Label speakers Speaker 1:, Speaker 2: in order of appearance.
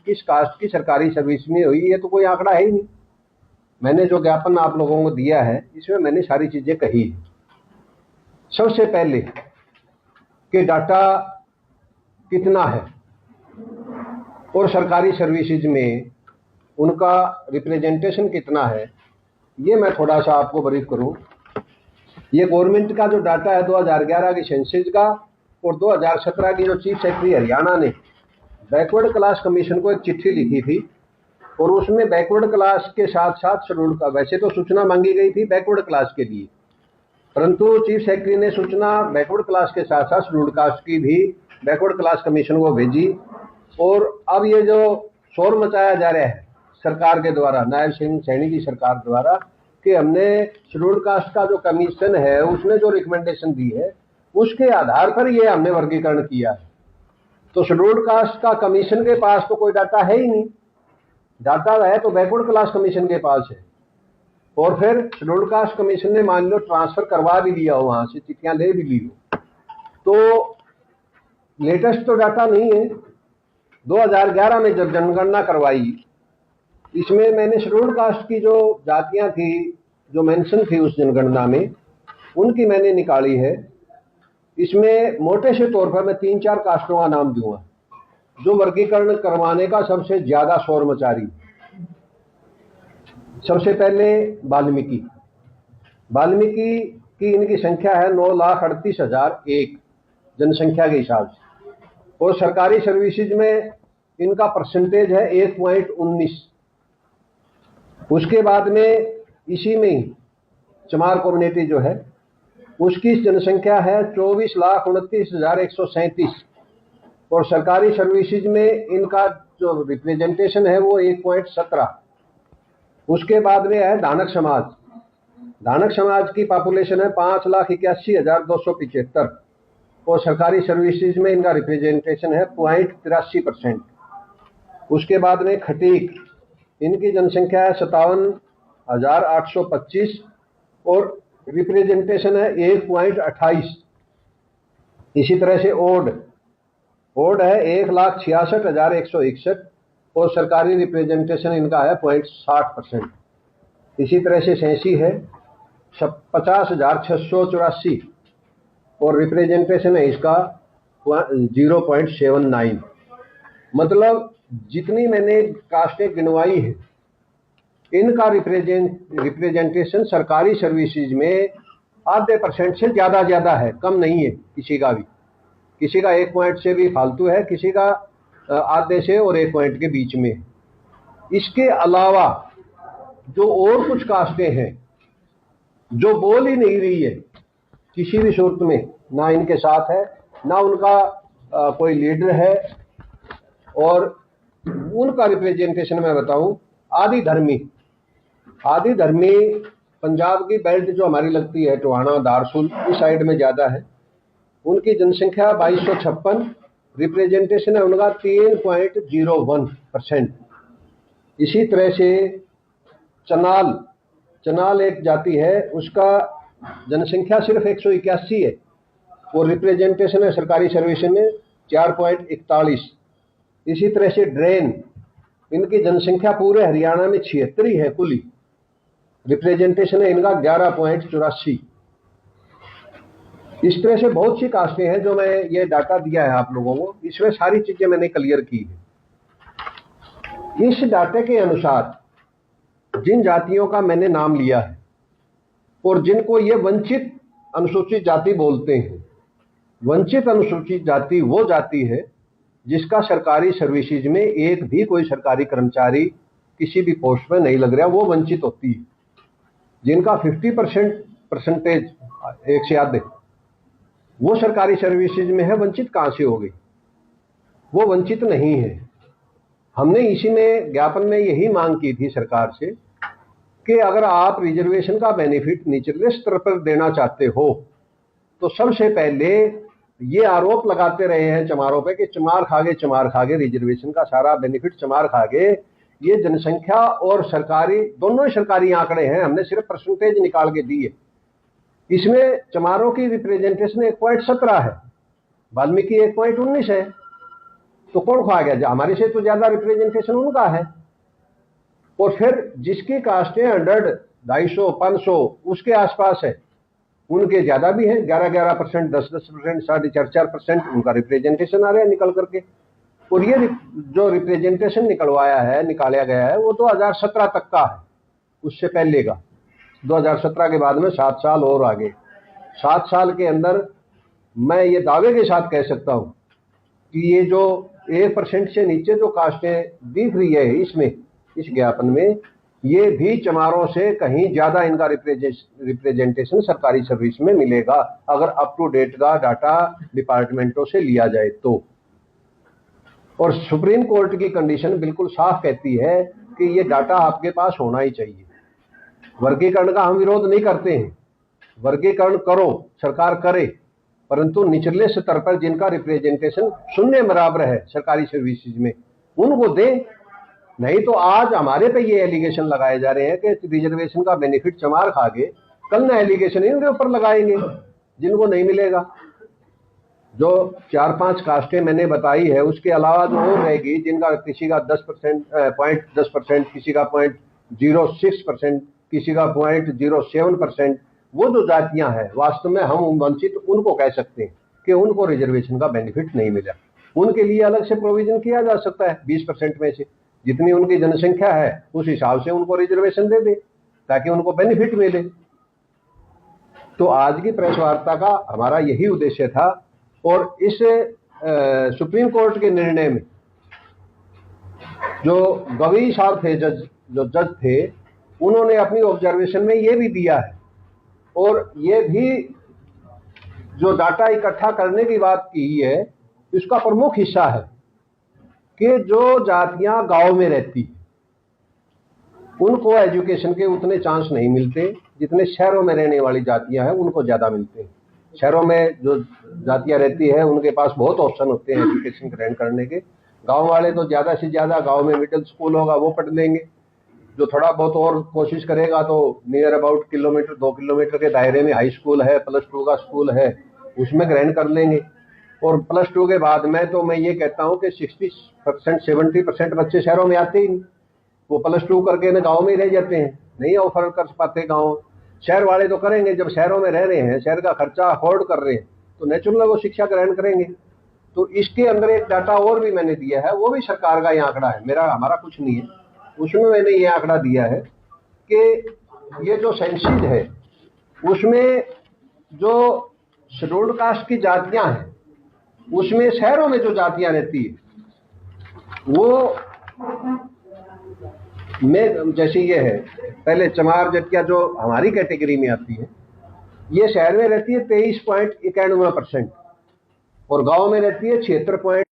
Speaker 1: किस कास्ट की सरकारी सर्विस में हुई, ये तो कोई आंकड़ा है ही नहीं। मैंने जो ज्ञापन आप लोगों को दिया है इसमें मैंने सारी चीजें कही है। सबसे पहले कि डाटा कितना है और सरकारी सर्विसेज में उनका रिप्रेजेंटेशन कितना है, ये मैं थोड़ा सा आपको ब्रीफ करूं। ये गवर्नमेंट का जो डाटा है 2011 की सेंसस का और 2017 की जो चीफ सेक्रेटरी हरियाणा ने बैकवर्ड क्लास कमीशन को एक चिट्ठी लिखी थी और उसमें बैकवर्ड क्लास के साथ साथ शेड्यूल्ड का, वैसे तो सूचना मांगी गई थी बैकवर्ड क्लास के लिए, परंतु चीफ सेक्रेटरी ने सूचना बैकवर्ड क्लास के साथ साथ शेड्यूल्ड कास्ट की भी बैकवर्ड क्लास कमीशन को भेजी। और अब ये जो शोर मचाया जा रहा है सरकार के द्वारा, नायब सिंह सैनी की सरकार द्वारा, कि हमने शेड्यूल्ड कास्ट का जो कमीशन है उसने जो रिकमेंडेशन दी है उसके आधार पर ये हमने वर्गीकरण किया है। तो शेड्यूल्ड कास्ट का कमीशन के पास तो कोई डाटा है ही नहीं, डाटा है तो बैकवर्ड क्लास कमीशन के पास है। और फिर शेड्यूल्ड कास्ट कमीशन ने मान लो ट्रांसफर करवा भी लिया हो, वहां से चिट्ठियां ले भी ली हो, तो लेटेस्ट तो डाटा नहीं है। 2011 में जब जनगणना करवाई, इसमें मैंने शेड्यूल्ड कास्ट की जो जातियां थी जो मेंशन थी उस जनगणना में, उनकी मैंने निकाली है। इसमें मोटे से तौर पर मैं 3-4 कास्टों का नाम दूंगा जो वर्गीकरण करवाने का सबसे ज्यादा शोर मचा रही। सबसे पहले वाल्मीकि की इनकी संख्या है 9,38,001 जनसंख्या के हिसाब से, और सरकारी सर्विसेज में इनका परसेंटेज है 1.19। उसके बाद में इसी में चमार कम्युनिटी जो है उसकी जनसंख्या है 24,29,137 और सरकारी सर्विसेज में इनका जो रिप्रेजेंटेशन है वो 1.17। उसके बाद में है दानक समाज की पॉपुलेशन है 5,81,275 और सरकारी सर्विसेज में इनका रिप्रेजेंटेशन है 0.83%। उसके बाद में खटीक, इनकी जनसंख्या है 57,825 और रिप्रेजेंटेशन है 1.28। इसी तरह से ओड है 1,66,161 और सरकारी रिप्रेजेंटेशन इनका है 0.60%। इसी तरह से सेंसी है 50,684 और रिप्रेजेंटेशन है इसका 0.79। मतलब जितनी मैंने कास्टें गिनवाई है इनका रिप्रेजेंटेशन सरकारी सर्विसेज में आधे % से ज्यादा है, कम नहीं है किसी का भी। किसी का 1 पॉइंट से भी फालतू है, किसी का आधे से और 1 पॉइंट के बीच में। इसके अलावा जो और कुछ कास्टें हैं जो बोल ही नहीं रही है किसी भी सूरत में, ना इनके साथ है ना उनका कोई लीडर है, और उनका रिप्रेजेंटेशन मैं बताऊं, आदि धर्मी पंजाब की बेल्ट जो हमारी लगती है टोहाना दारसुल इस साइड में ज्यादा है, उनकी जनसंख्या 2256, रिप्रेजेंटेशन है उनका 3.01%। इसी तरह से चनाल एक जाति है, उसका जनसंख्या सिर्फ 181 है और रिप्रेजेंटेशन है सरकारी सर्विस में 4.41। इसी तरह से ड्रेन, इनकी जनसंख्या पूरे हरियाणा में 76 है कुल, रिप्रेजेंटेशन है इनका 11.84। इस तरह से बहुत सी कास्टें हैं जो मैं ये डाटा दिया है आप लोगों को, इसमें सारी चीजें मैंने क्लियर की है। इस डाटे के अनुसार जिन जातियों का मैंने नाम लिया है और जिनको ये वंचित अनुसूचित जाति बोलते हैं, वंचित अनुसूचित जाति वो जाति है जिसका सरकारी सर्विसेज में एक भी कोई सरकारी कर्मचारी किसी भी पोस्ट पे नहीं लग रहा, वो वंचित होती है। जिनका 50% परसेंटेज, एक से आधे, वो सरकारी सर्विसेज में है, वंचित कहां से हो गई? वो वंचित नहीं है। हमने इसी में ज्ञापन में यही मांग की थी सरकार से कि अगर आप रिजर्वेशन का बेनिफिट निचले स्तर पर देना चाहते हो तो सबसे पहले ये आरोप लगाते रहे हैं चमारों पे कि चमार खा गए रिजर्वेशन का सारा बेनिफिट चमार खा गए। ये जनसंख्या और सरकारी दोनों ही सरकारी आंकड़े हैं, हमने सिर्फ परसेंटेज निकाल के दिए। इसमें चमारों की रिप्रेजेंटेशन 1.17 है, वाल्मीकि 1.19 है। तो कौन खा गया? हमारे से तो ज्यादा रिप्रेजेंटेशन उनका है। और फिर जिसकी कास्टें 100, 250, 500 उसके आसपास है, उनके ज्यादा भी हैं, 11-11%, 10-10%, 4.5% उनका रिप्रेजेंटेशन आ रहा है निकल करके। और ये जो रिप्रेजेंटेशन निकाला गया है वो 2017 तक का है, उससे पहले का 2017 के बाद में 7 साल और आगे। 7 साल के अंदर मैं ये दावे के साथ कह सकता हूं कि ये जो 1% से नीचे जो कास्टें दिख रही है इसमें, इस ज्ञापन में, ये भी चमारों से कहीं ज्यादा इनका रिप्रेजेंटेशन सरकारी सर्विस में मिलेगा, अगर अप टू डेट का डाटा डिपार्टमेंटों से लिया जाए तो। और सुप्रीम कोर्ट की कंडीशन बिल्कुल साफ कहती है कि ये डाटा आपके पास होना ही चाहिए। वर्गीकरण का हम विरोध नहीं करते हैं, वर्गीकरण करो, सरकार करे, परंतु निचले स्तर पर जिनका रिप्रेजेंटेशन शून्य बराबर है सरकारी सर्विसेज में, उनको दें। नहीं तो आज हमारे पे ये एलिगेशन लगाए जा रहे हैं कि रिजर्वेशन का बेनिफिट चमार खा गए, कल ना एलिगेशन इनके ऊपर लगाएंगे जिनको नहीं मिलेगा। जो 4-5 कास्टें मैंने बताई है, उसके अलावा जो और रहेगी, जिनका किसी का 10%, 0.10%, किसी का 0.06%, किसी का 0.07%, वो जो जातियां हैं वास्तव में हम वंचित उनको कह सकते हैं कि उनको रिजर्वेशन का बेनिफिट नहीं मिला। उनके लिए अलग से प्रोविजन किया जा सकता है, 20% में से जितनी उनकी जनसंख्या है उस हिसाब से उनको रिजर्वेशन दे दे ताकि उनको बेनिफिट मिले। तो आज की प्रेस वार्ता का हमारा यही उद्देश्य था। और इस सुप्रीम कोर्ट के निर्णय में जो गवई साहब थे, जो जज थे, उन्होंने अपनी ऑब्जर्वेशन में ये भी दिया है, और ये भी जो डाटा इकट्ठा करने की बात की है, इसका प्रमुख हिस्सा है कि जो जातियां गांव में रहती उनको एजुकेशन के उतने चांस नहीं मिलते जितने शहरों में रहने वाली जातियां हैं उनको ज्यादा मिलते हैं। शहरों में जो जातियां रहती है उनके पास बहुत ऑप्शन होते हैं एजुकेशन ग्रहण करने के। गांव वाले तो ज्यादा से ज्यादा गांव में मिडिल स्कूल होगा वो पढ़ लेंगे, जो थोड़ा बहुत और कोशिश करेगा तो नियर अबाउट 2 किलोमीटर के दायरे में हाई स्कूल है, +2 का स्कूल है, उसमें ग्रहण कर लेंगे। और +2 के बाद में तो मैं ये कहता हूँ कि 60%, 70% बच्चे शहरों में आते ही नहीं, वो +2 करके ना गाँव में ही रह जाते हैं, नहीं ऑफर कर पाते गाँव। शहर वाले तो करेंगे, जब शहरों में रह रहे हैं, शहर का खर्चा अफोर्ड कर रहे हैं, तो नेचुरल वो शिक्षा ग्रहण करेंगे। तो इसके अंदर एक डाटा और भी मैंने दिया है, वो भी सरकार का ये आंकड़ा है, हमारा कुछ नहीं है, उसमें मैंने ये आंकड़ा दिया है कि ये जो सेंसिस है उसमें जो शेड्यूल्ड कास्ट की जातियां हैं, उसमें शहरों में जो जातियां रहती है वो में जैसे ये है, पहले चमार जातियां जो हमारी कैटेगरी में आती है, ये शहर में रहती है 23.91% और गांव में रहती है 76